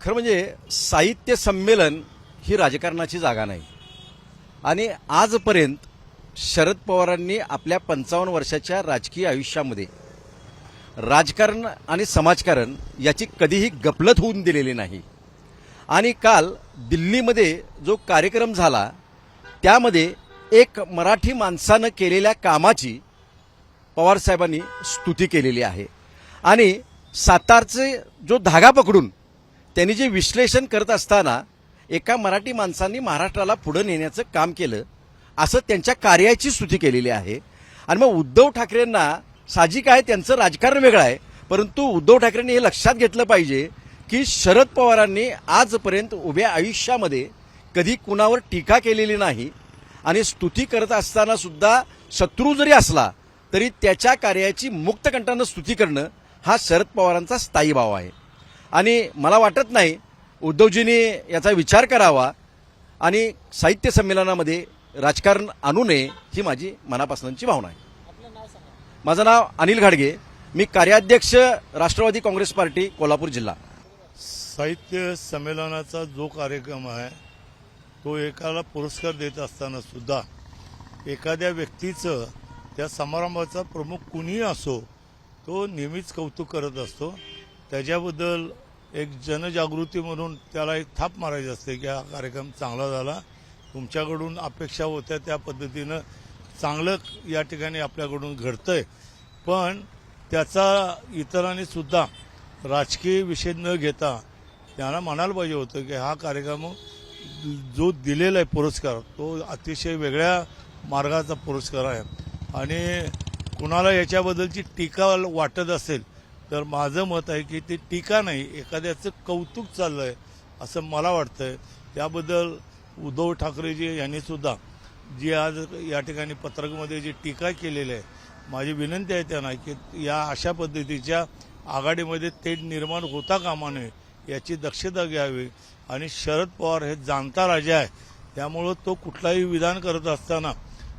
खरं म्हणजे साहित्य संमेलन ही राजकारणाची जागा नाही आणि आजपर्यंत शरद पवारांनी आपल्या 55 वर्षाच्या राजकीय आयुष्यामध्ये राजकारण आणि समाजकारण याची कधीही गफलत होऊन दिलेली नाही। आणि काल दिल्लीमध्ये जो कार्यक्रम झाला त्यामध्ये एक मराठी माणसानं केलेल्या कामाची पवारसाहेबांनी स्तुती केलेली आहे आणि सातारचे जो धागा पकडून त्यांनी जे विश्लेषण करत असताना एका मराठी माणसांनी महाराष्ट्राला पुढे नेण्याचं काम केलं असं त्यांच्या कार्याची स्तुती केलेली आहे। आणि मग उद्धव ठाकरेंना साहजिक आहे त्यांचं राजकारण वेगळं आहे, परंतु उद्धव ठाकरेंनी हे लक्षात घेतलं पाहिजे की शरद पवारांनी आजपर्यंत उभ्या आयुष्यामध्ये कधी कुणावर टीका केलेली नाही आणि स्तुती करत असताना सुद्धा शत्रू जरी असला तरी त्याच्या कार्याची मुक्तकंठानं स्तुती करणं हा शरद पवारांचा स्थायी भाव आहे। आणि मला वाटत नाही उद्धवजींनी याचा विचार करावा आणि साहित्य संमेलनामध्ये राजकारण आणू नये ही माझी मनापासूनची भावना आहे। माझं नाव अनिल घाडगे, मी कार्याध्यक्ष राष्ट्रवादी काँग्रेस पार्टी कोल्हापूर जिल्हा। साहित्य संमेलनाचा जो कार्यक्रम आहे तो एकाला पुरस्कार देत असताना सुद्धा एखाद्या व्यक्तीचं त्या समारंभाचा प्रमुख कुणीही असो तो नेहमीच कौतुक करत असतो। त्याच्याबद्दल एक जनजागृती म्हणून त्याला एक थाप मारायची असते की हा कार्यक्रम चांगला झाला, तुमच्याकडून अपेक्षा होत्या त्या पद्धतीनं चांगलं या ठिकाणी आपल्याकडून घडतंय, पण त्याचा इतरांनी सुद्धा राजकीय विषय न घेता त्यांना म्हणायला पाहिजे होतं की हा कार्यक्रम जो दिलेला आहे पुरस्कार तो अतिशय वेगळ्या मार्गाचा पुरस्कार आहे। आणि कुणाला याच्याबद्दलची टीका वाटत असेल तर माझं मत आहे की ती टीका नाही, एखाद्याचं कौतुक चाललंय असं मला वाटतंय। त्याबद्दल उद्धव ठाकरेजी यांनी सुद्धा जी आज या ठिकाणी पत्रकामध्ये जी टीका केलेली आहे, माझी विनंती आहे त्यांना की या अशा पद्धतीच्या आघाडीमध्ये तेढ निर्माण होता कामा नये याची दक्षता घ्यावी। आणि शरद पवार हे जाणता राजा आहे, त्यामुळं तो कुठलाही विधान करत असताना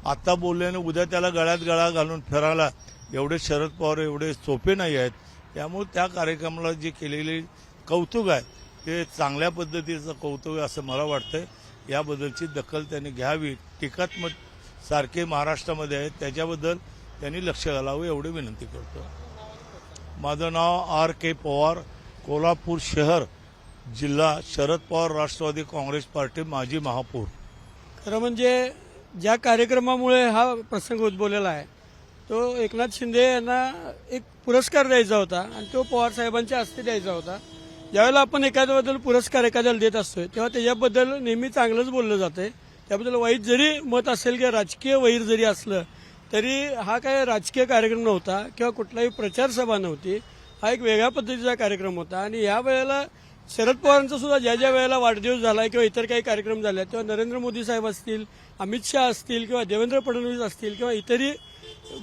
आता बोलल्याने उद्या त्याला गळ्यात गळा घालून फिरायला एवढे शरद पवार एवढे सोपे नाही आहेत। त्यामुळे त्या कार्यक्रमाला जे केलेले कौतुक आहे ते चांगल्या पद्धतीचं कौतुक आहे असं मला वाटतंय। याबद्दलची दखल त्यांनी घ्यावी, टीकात्मक सारखे महाराष्ट्रामध्ये आहेत त्याच्याबद्दल त्यांनी लक्ष घालावं एवढी विनंती करतो। माझं नाव R.K. पवार, कोल्हापूर शहर, जिल्हा शरद पवार राष्ट्रवादी काँग्रेस पार्टी माजी महापौर। खरं म्हणजे ज्या कार्यक्रमामुळे हा प्रसंग उद्भवलेला आहे तो एकनाथ शिंदे यांना एक पुरस्कार द्यायचा होता आणि तो पवार साहेबांच्या हस्ते द्यायचा होता। ज्यावेळेला आपण एखाद्याबद्दल पुरस्कार एखाद्याला देत असतोय तेव्हा त्याच्याबद्दल नेहमी चांगलंच बोललं जातंय, त्याबद्दल वाईट जरी मत असेल किंवा राजकीय वैर जरी असलं तरी हा काय राजकीय कार्यक्रम नव्हता किंवा कुठलाही प्रचार सभा नव्हती, हा एक वेगळ्या पद्धतीचा कार्यक्रम होता। आणि या वेळेला शरद पवारांचा सुद्धा ज्या ज्या वेळेला वाढदिवस झाला किंवा इतर काही कार्यक्रम झाले तेव्हा नरेंद्र मोदी साहेब असतील, अमित शहा असतील किंवा देवेंद्र फडणवीस असतील किंवा इतरही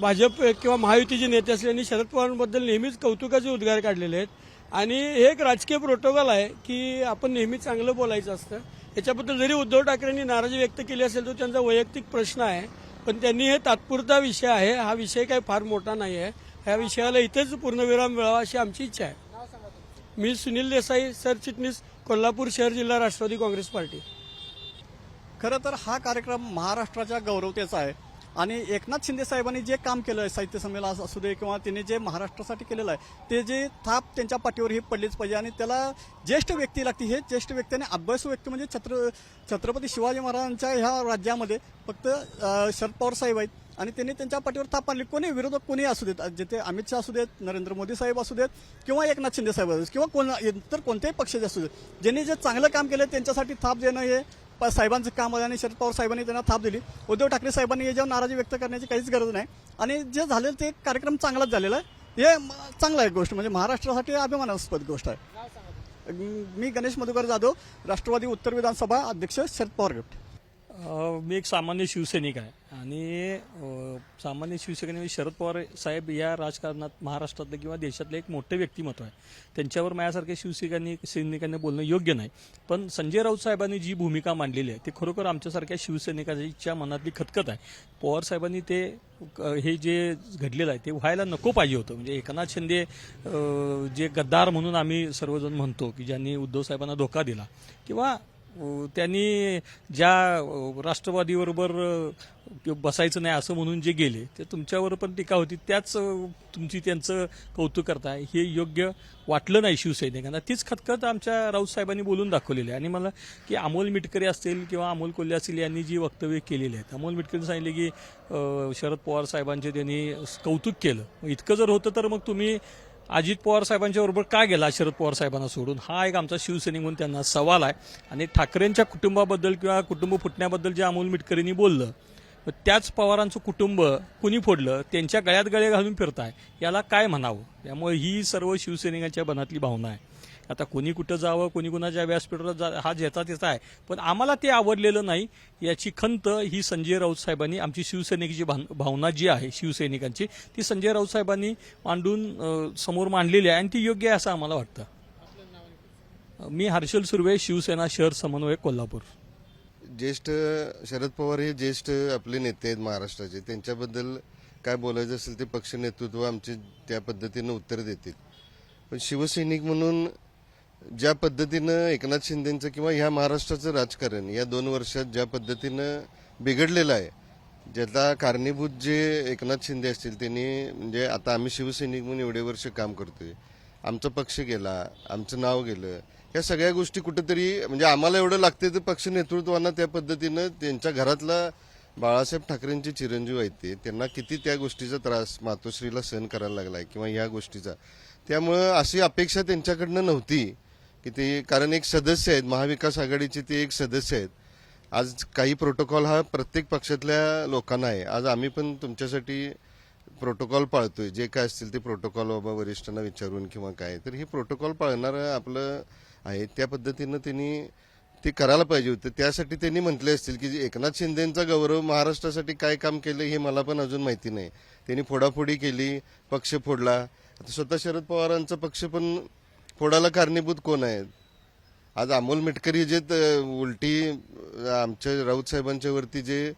भाजप किंवा महायुतीचे नेते असल्याने शरद पवारांबद्दल नेहमीच कौतुकाचे उद्गार काढलेले आहेत। आणि हे एक राजकीय प्रोटोकॉल आहे की आपण नेहमी चांगलं बोलायचं असतं। याच्याबद्दल जरी उद्धव ठाकरेंनी नाराजी व्यक्त केली असेल तर त्यांचा वैयक्तिक प्रश्न आहे, पण त्यांनी हे तात्पुरता विषय आहे, हा विषय काही फार मोठा नाही आहे, ह्या विषयाला इथेच पूर्णविराम मिळावा अशी आमची इच्छा आहे। मी सुनील देसाई, सरचिटणीस, कोल्हापूर शहर, जिल्हा राष्ट्रवादी काँग्रेस पार्टी। खरं तर हा कार्यक्रम महाराष्ट्राच्या गौरवतेचा आहे आणि एकनाथ शिंदे साहेबांनी जे काम केलं आहे साहित्य संमेलन असू दे किंवा त्यांनी जे महाराष्ट्रासाठी केलेलं आहे ते जे थाप त्यांच्या पाठीवर ही पडलीच पाहिजे। आणि त्याला ज्येष्ठ व्यक्ती लागते, हे ज्येष्ठ व्यक्तीने अभ्यासू व्यक्ती म्हणजे छत्रपती शिवाजी महाराजांच्या ह्या राज्यामध्ये फक्त शरद पवार साहेब आहेत आणि त्यांनी त्यांच्या पाठीवर थाप पाडली। कोणी विरोधक कोणी असू देत, जिथे अमित शहा असू देत, नरेंद्र मोदी साहेब असू देत किंवा एकनाथ शिंदे साहेब असू देत किंवा इतर कोणत्याही पक्षाचे असू देत, ज्यांनी जे चांगलं काम केलं त्यांच्यासाठी थाप देणं हे साहेबांचं काम आहे आणि शरद पवार साहेबांनी त्यांना थाप दिली। उद्धव ठाकरे साहेबांनी याच्यावर नाराजी व्यक्त करण्याची काहीच गरज नाही आणि जे झालेलं ते कार्यक्रम चांगलाच झालेला आहे, हे चांगला आहे गोष्ट, म्हणजे महाराष्ट्रासाठी अभिमानास्पद गोष्ट आहे। मी गणेश मधुकर जाधव, राष्ट्रवादी उत्तर विधानसभा अध्यक्ष, शरद पवार गट। मी एक सामान्य शिवसैनिक आहे आणि सामान्य शिवसैनिक शरद पवार साहेब या राजकारणात महाराष्ट्रातलं किंवा देशातलं एक मोठं व्यक्तिमत्व आहे. त्यांच्यावर माझ्यासारख्या सैनिकांनी बोलणं योग्य नाही. पण संजय राऊत साहेबांनी जी भूमिका मांडलेली आहे ती खरोखर आमच्यासारख्या शिवसैनिकांच्या मनातली खतखत आहे. पवार साहेबांनी ते हे जे घडलेलं आहे ते व्हायला नको पाहिजे होतं. म्हणजे एकनाथ शिंदे जे गद्दार म्हणून आम्ही सर्वजण म्हणतो की ज्यांनी उद्धव साहेबांना धोका दिला किंवा त्यांनी ज्या राष्ट्रवादीबरोबर बसायचं नाही असं म्हणून जे गेले ते तुमच्यावर पण टीका होती, त्याच तुमची त्यांचं कौतुक करताय हे योग्य वाटलं नाही शिवसैनिकांना. तीच खतखत आमच्या राऊत साहेबांनी बोलून दाखवलेली आहे. आणि मला की अमोल मिटकरी असतील किंवा अमोल कोल्हे असतील यांनी जी वक्तव्य केलेली आहेत, अमोल मिटकरी सांगितले की शरद पवार साहेबांचे त्यांनी कौतुक केलं. इतकं जर होतं तर मग तुम्ही अजित पवार साहेबांच्या बरोबर का गेला शरद पवार साहेबांना सोडून, हा एक आमचा शिवसैनिक म्हणून त्यांना सवाल आहे. आणि ठाकरेंच्या कुटुंबाबद्दल किंवा कुटुंब फुटण्याबद्दल जे अमोल मिटकरींनी बोललं, त्याच पवारांचं कुटुंब कुणी फोडलं, त्यांच्या गळ्यात गळे घालून फिरताय, याला काय म्हणावं. त्यामुळे ही सर्व शिवसैनिकांच्या मनातली भावना आहे. आता कोणी कुठं जावं, कोणी कुणाच्या व्यासपीठावर हा ज्याचा त्याचा आहे, पण आम्हाला ते आवडलेलं नाही याची खंत ही संजय राऊत साहेबांनी आमची शिवसैनिकाची भावना जी आहे शिवसैनिकांची ती संजय राऊत साहेबांनी मांडून समोर मांडलेली आहे आणि ती योग्य आहे असं आम्हाला वाटतं. मी हर्षल सुर्वे, शिवसेना शहर समन्वयक, कोल्हापूर. ज्येष्ठ शरद पवार हे ज्येष्ठ आपले नेते आहेत महाराष्ट्राचे. त्यांच्याबद्दल काय बोलायचं असेल ते पक्ष नेतृत्व आमचे त्या पद्धतीनं उत्तर देतील. पण शिवसैनिक म्हणून ज्या पद्धतीनं एकनाथ शिंदेचं किंवा ह्या महाराष्ट्राचं राजकारण या 2 वर्षात ज्या पद्धतीनं बिघडलेलं आहे, ज्याला कारणीभूत जे एकनाथ शिंदे असतील त्यांनी, म्हणजे आता आम्ही शिवसैनिक म्हणून एवढे वर्ष काम करतोय, आमचा पक्ष गेला, आमचं नाव गेलं, या सगळ्या गोष्टी कुठेतरी म्हणजे आम्हाला एवढं लागते तर पक्ष नेतृत्वांना त्या पद्धतीनं त्यांच्या घरातला बाळासाहेब ठाकरेंचे चिरंजीव आहेत ते, त्यांना किती त्या गोष्टीचा त्रास मातोश्रीला सहन करायला लागलाय किंवा ह्या गोष्टीचा. त्यामुळं अशी अपेक्षा त्यांच्याकडनं नव्हती की ते, कारण एक सदस्य आहेत महाविकास आघाडीचे, ते एक सदस्य आहेत. आज काही प्रोटोकॉल हा प्रत्येक पक्षातल्या लोकांना आहे. आज आम्ही पण तुमच्यासाठी प्रोटोकॉल पाळतोय, जे काय असतील ते प्रोटोकॉल बाबा वरिष्ठांना विचारून किंवा काय, तर हे प्रोटोकॉल पाळणारं आपलं आहे. त्या पद्धतीनं त्यांनी ते करायला पाहिजे होतं. त्यासाठी त्यांनी म्हटले असतील की एकनाथ शिंदेचा गौरव महाराष्ट्रासाठी काय काम केलं हे मला पण अजून माहिती नाही. त्यांनी फोडाफोडी केली, पक्ष फोडला. आता स्वतः शरद पवारांचा पक्ष पण फोडायला कारणीभूत कोण आहेत? आज अमोल मिटकरी जे उलटी आमच्या राऊत साहेबांच्या वरती जे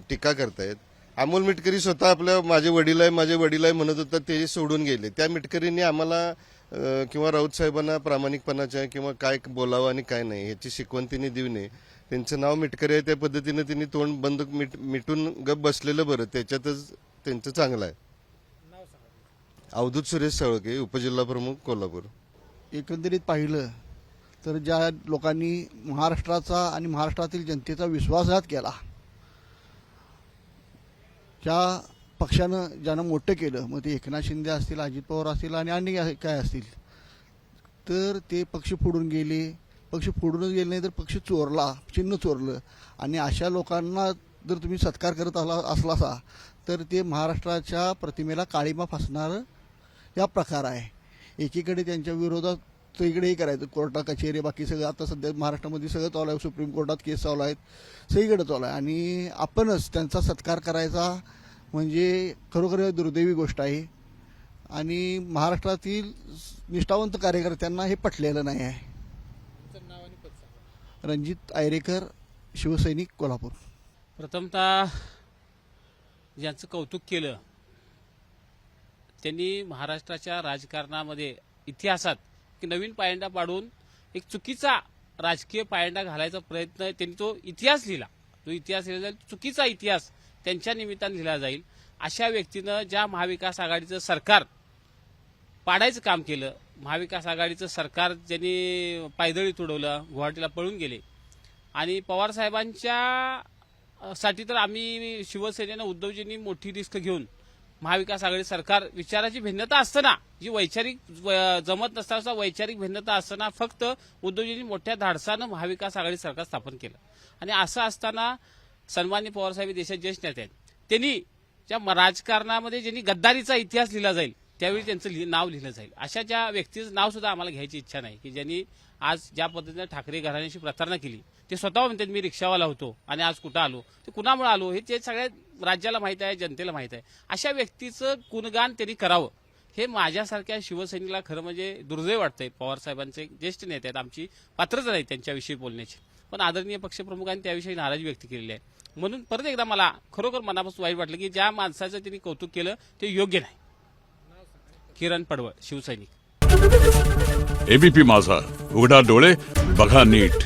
टीका करतायत, अमोल मिटकरी स्वतः आपल्या माझे वडील आहे म्हणत होता, ते सोडून गेले. त्या मिटकरींनी आम्हाला किंवा राऊत साहेबांना प्रामाणिकपणाच्या किंवा काय बोलावं आणि काय नाही ह्याची शिकवण त्यांनी देऊ नये. त्यांचं नाव मिटकरी आहे, त्या पद्धतीनं त्यांनी तोंड बंद मिटून गप बसलेलं बरं, त्याच्यातच त्यांचं चांगलं आहे. अवधूत सुरेश साळके, उपजिल्हा प्रमुख, कोल्हापूर. एकंदरीत पाहिलं तर ज्या लोकांनी महाराष्ट्राचा आणि महाराष्ट्रातील जनतेचा विश्वासघात केला, ज्या पक्षानं ज्यानं मोठं केलं, मग ते एकनाथ शिंदे असतील, अजित पवार असतील आणि अन्य काय असतील, तर ते पक्ष फोडून गेले. पक्ष फोडूनच गेले नाही तर पक्ष चोरला, चिन्ह चोरलं. आणि अशा लोकांना जर तुम्ही सत्कार करत असलासा तर ते महाराष्ट्राच्या प्रतिमेला काळीमा फासणारं या प्रकार आहे. एकीकडे त्यांच्या विरोधात तर इकडेही करायचं, कोर्टात कचेरी बाकी सगळं आता सध्या महाराष्ट्रामध्ये सगळं चालू आहे, सुप्रीम कोर्टात केस चालू आहेत, सगळीकडे चालू आहे. आणि आपणच त्यांचा सत्कार करायचा म्हणजे खरोखर दुर्दैवी गोष्ट आहे. आणि महाराष्ट्रातील निष्ठावंत कार्यकर्त्यांना हे पटलेलं नाही आहे. रणजित आयरेकर, शिवसैनिक, कोल्हापूर. प्रथमतः ज्यांचं कौतुक केलं त्यांनी महाराष्ट्राच्या राजकारणामध्ये इतिहासात की नवीन पायंडा पाडून एक चुकीचा राजकीय पायंडा घालायचा प्रयत्न, त्यांनी तो इतिहास लिहिला. जो इतिहास लिहिला जाईल, चुकीचा इतिहास त्यांच्या निमित्तानं लिहिला जाईल. अशा व्यक्तीनं ज्या महाविकास आघाडीचं सरकार पाडायचं काम केलं, महाविकास आघाडीचं सरकार ज्यांनी पायदळी तुडवलं, गुवाहाटीला पळून गेले. आणि पवार साहेबांच्या साठी तर आम्ही शिवसेनेनं उद्धवजींनी मोठी रिस्क घेऊन महाविकास आघाडी सरकार, विचाराची भिन्नता असताना, जी वैचारिक जमत नसताना वैचारिक भिन्नता असताना फक्त उद्धवजींनी मोठ्या धाडसानं महाविकास आघाडी सरकार स्थापन केलं. आणि असं असताना सन्माननीय पवारसाहेब देशात ज्येष्ठ नेते आहेत, त्यांनी ज्या राजकारणामध्ये ज्यांनी गद्दारीचा इतिहास लिहिला जाईल त्यावेळी त्यांचं नाव लिहिलं जाईल. अशा ज्या व्यक्तीचं नाव सुद्धा आम्हाला घ्यायची इच्छा नाही की ज्यांनी आज ज्या पद्धतीने ठाकरे घराण्याशी प्रतारणा केली. ते स्वतः म्हणतात मी रिक्षावाला होतो आणि आज कुठं आलो, ते कुणामुळे आलो हे ते सगळ्या राज्याला माहीत आहे, जनतेला माहीत आहे. अशा व्यक्तीचं गुणगान त्यांनी करावं हे माझ्यासारख्या शिवसैनिकाला खरं म्हणजे दुर्दैव वाटतंय. पवार साहेबांचे ज्येष्ठ नेते आहेत, आमची पात्रता नाही त्यांच्याविषयी बोलण्याची, पण आदरणीय पक्षप्रमुखांनी त्याविषयी नाराजी व्यक्त केलेली आहे. म्हणून परत एकदा मला खरोखर मनापासून वाईट वाटलं की ज्या माणसाचं त्यांनी कौतुक केलं ते योग्य नाही. किरण पडवळ, शिवसैनिक. एबीपी माझा, उघडा डोळे बघा नीट.